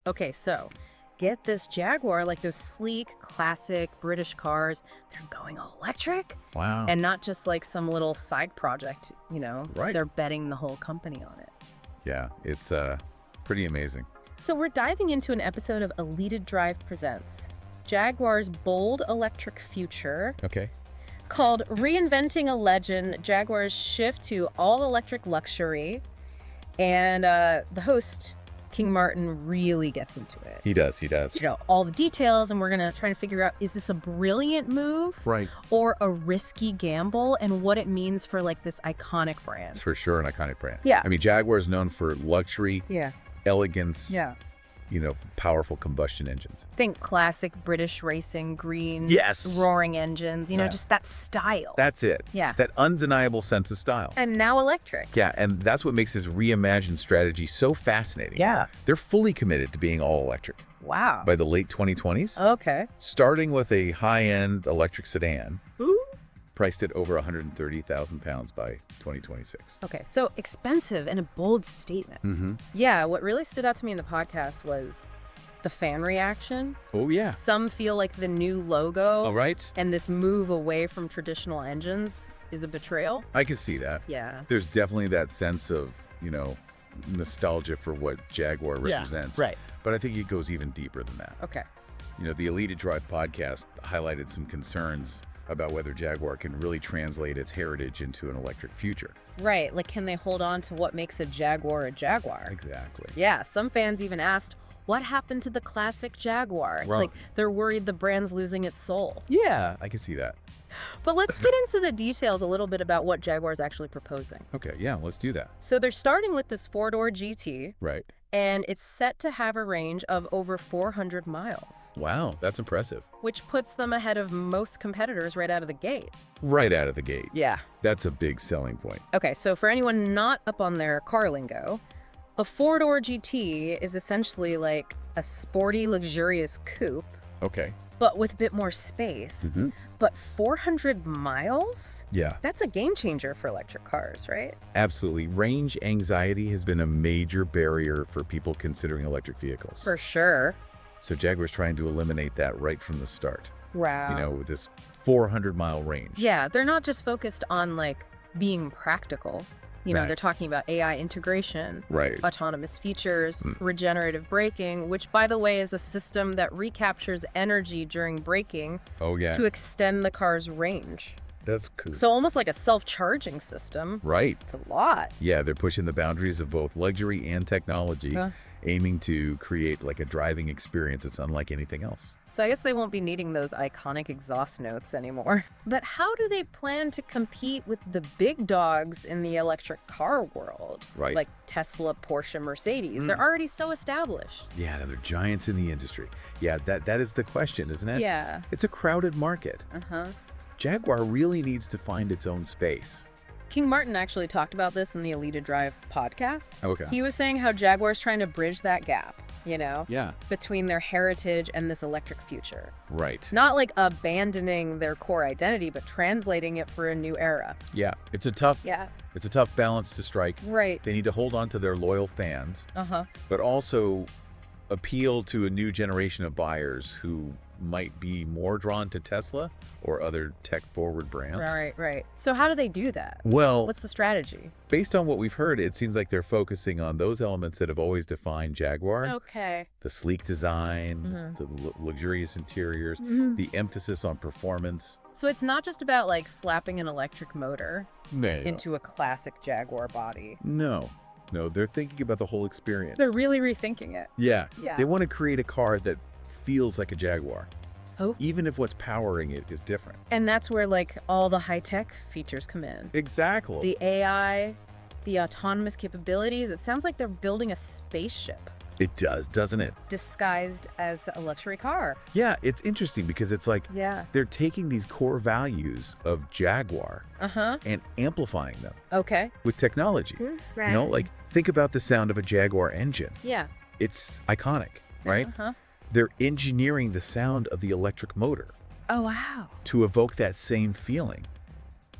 Okay, so get this Jaguar, like those sleek, classic British cars, they're going all electric. Wow. And not just like some little side project, Right. They're betting the whole company on it. Yeah, it's pretty amazing. So we're diving into an episode of EliteDrive Presents Jaguar's bold electric future, Okay. called Reinventing a Legend, Jaguar's shift to all-electric luxury. And the host, King Martin, really gets into it. He does. All the details, and we're going to try to figure out, is this a brilliant move Right. or a risky gamble, and what it means for like this iconic brand? It's for sure an iconic brand. Yeah. I mean, Jaguar is known for luxury, Yeah. elegance, Yeah. powerful combustion engines. Think classic British racing, green, Yes. roaring engines, Yeah. just that style. That's it. Yeah. That undeniable sense of style. And now electric. Yeah, and that's what makes this reimagined strategy so fascinating. Yeah. They're fully committed to being all electric Wow. by the late 2020s, Okay. starting with a high-end electric sedan Ooh. priced at over 130,000 pounds by 2026. Okay, so expensive and a bold statement. Mm-hmm. Yeah, what really stood out to me in the podcast was the fan reaction. Oh, yeah. Some feel like the new logo All right. and this move away from traditional engines is a betrayal. I can see that. Yeah. There's definitely that sense of, nostalgia for what Jaguar represents. Right. But I think it goes even deeper than that. Okay. The EliteDrive podcast highlighted some concerns about whether Jaguar can really translate its heritage into an electric future. Right, like can they hold on to what makes a Jaguar a Jaguar? Exactly. Yeah, some fans even asked, what happened to the classic Jaguar? It's Right. like they're worried the brand's losing its soul. Yeah, I can see that. But let's get into the details a little bit about what Jaguar's actually proposing. Okay, yeah, let's do that. So they're starting with this four-door GT, Right. and it's set to have a range of over 400 miles, Wow, that's impressive. which puts them ahead of most competitors right out of the gate. Right out of the gate. Yeah. That's a big selling point. Okay, so for anyone not up on their car lingo, a four-door GT is essentially like a sporty, luxurious coupe, Okay. but with a bit more space. Mm-hmm. But 400 miles? Yeah, That's a game changer for electric cars, right? absolutely. Range anxiety has been a major barrier for people considering electric vehicles. For sure. So Jaguar's trying to eliminate that right from the start. Wow. With this 400-mile range. Yeah, they're not just focused on like being practical. Right. They're talking about AI integration, Right. autonomous features, regenerative braking, which by the way is a system that recaptures energy during braking Oh, yeah. to extend the car's range. That's cool. So almost like a self-charging system. Right. It's a lot. Yeah, they're pushing the boundaries of both luxury and technology, Yeah. aiming to create like a driving experience that's unlike anything else. So I guess they won't be needing those iconic exhaust notes anymore. But how do they plan to compete with the big dogs in the electric car world? Right. Like Tesla, Porsche, Mercedes. They're already so established. Yeah, they're giants in the industry. Yeah, that is the question, isn't it? Yeah. It's a crowded market. Uh-huh. Jaguar really needs to find its own space. King Martin actually talked about this in the EliteDrive podcast. Okay. He was saying how Jaguar's trying to bridge that gap, Yeah, between their heritage and this electric future. right. Not like abandoning their core identity, but translating it for a new era. Yeah, it's a tough balance to strike. Right. They need to hold on to their loyal fans, Uh-huh. but also appeal to a new generation of buyers who might be more drawn to Tesla or other tech-forward brands. Right. So how do they do that? Well, What's the strategy? based on what we've heard, it seems like they're focusing on those elements that have always defined Jaguar. Okay. The sleek design, Mhm. the luxurious interiors, the emphasis on performance. So it's not just about like slapping an electric motor No. into a classic Jaguar body. No, they're thinking about the whole experience. They're really rethinking it. Yeah. Yeah. They want to create a car that feels like a Jaguar, Oh. even if what's powering it is different. And that's where like all the high-tech features come in. Exactly. The AI, the autonomous capabilities. It sounds like they're building a spaceship It does, doesn't it? disguised as a luxury car. Yeah, it's interesting because it's like Yeah. they're taking these core values of Jaguar Uh-huh. and amplifying them Okay. with technology. Right. Like think about the sound of a Jaguar engine. Yeah. It's iconic, right? Uh-huh. They're engineering the sound of the electric motor Oh, wow. to evoke that same feeling,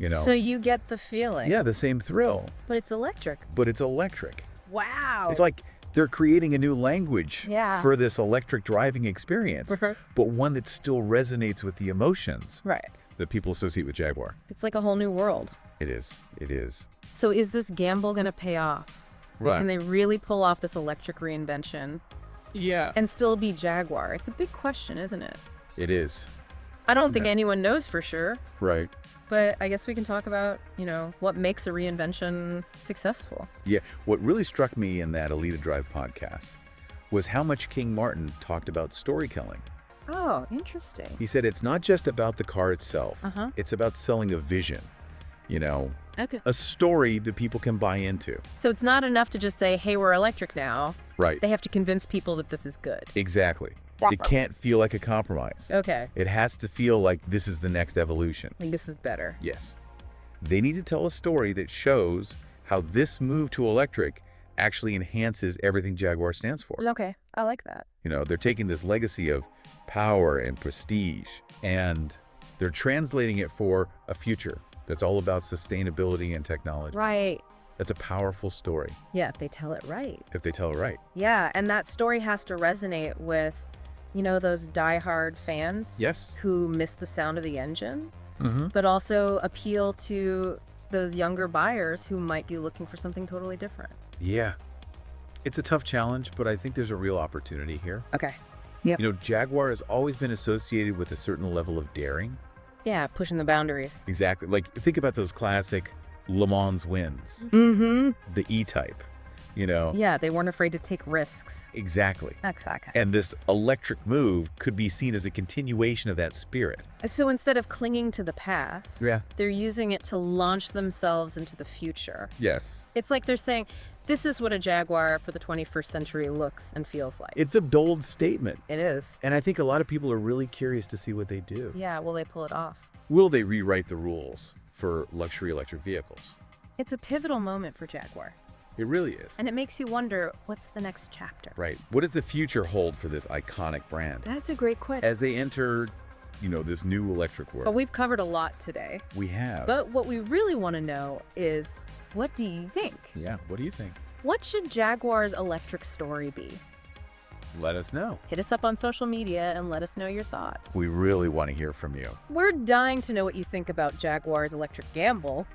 So you get the feeling. Yeah, the same thrill, But it's electric. but it's electric. Wow. It's like They're creating a new language Yeah. for this electric driving experience, but one that still resonates with the emotions Right. that people associate with Jaguar. It's like a whole new world. It is. It is. So is this gamble going to pay off? Right. Can they really pull off this electric reinvention Yeah. and still be Jaguar? It's a big question, isn't it? It is. I don't think anyone knows for sure, Right. but I guess we can talk about, what makes a reinvention successful. Yeah. What really struck me in that EliteDrive podcast was how much King Martin talked about storytelling. Oh, interesting. He said it's not just about the car itself. Uh-huh. It's about selling a vision, Okay. a story that people can buy into. So it's not enough to just say, hey, we're electric now. Right. They have to convince people that this is good. Exactly. It can't feel like a compromise. Okay. It has to feel like this is the next evolution. Like this is better. Yes. They need to tell a story that shows how this move to electric actually enhances everything Jaguar stands for. Okay. I like that. They're taking this legacy of power and prestige, and they're translating it for a future that's all about sustainability and technology. Right. That's a powerful story, Yeah, if they tell it right. if they tell it right. Yeah, and that story has to resonate with, those diehard fans. Yes. Who miss the sound of the engine, Mm-hmm. but also appeal to those younger buyers who might be looking for something totally different. Yeah. It's a tough challenge, but I think there's a real opportunity here. Okay. Yep. Jaguar has always been associated with a certain level of daring. Yeah, pushing the boundaries. Exactly. Like, think about those classic Le Mans wins, Mm-hmm. the E-Type, Yeah, they weren't afraid to take risks. Exactly. Exactly. And this electric move could be seen as a continuation of that spirit. So instead of clinging to the past, Yeah. they're using it to launch themselves into the future. Yes. It's like they're saying, this is what a Jaguar for the 21st century looks and feels like. It's a bold statement. It is. And I think a lot of people are really curious to see what they do. Yeah, will they pull it off? Will they rewrite the rules for luxury electric vehicles? It's a pivotal moment for Jaguar. It really is. And it makes you wonder, what's the next chapter? Right. What does the future hold for this iconic brand That's a great question. as they enter, this new electric world? But we've covered a lot today. We have. But what we really want to know is, what do you think? Yeah. What do you think? What should Jaguar's electric story be? Let us know. Hit us up on social media and let us know your thoughts. We really want to hear from you. We're dying to know what you think about Jaguar's electric gamble.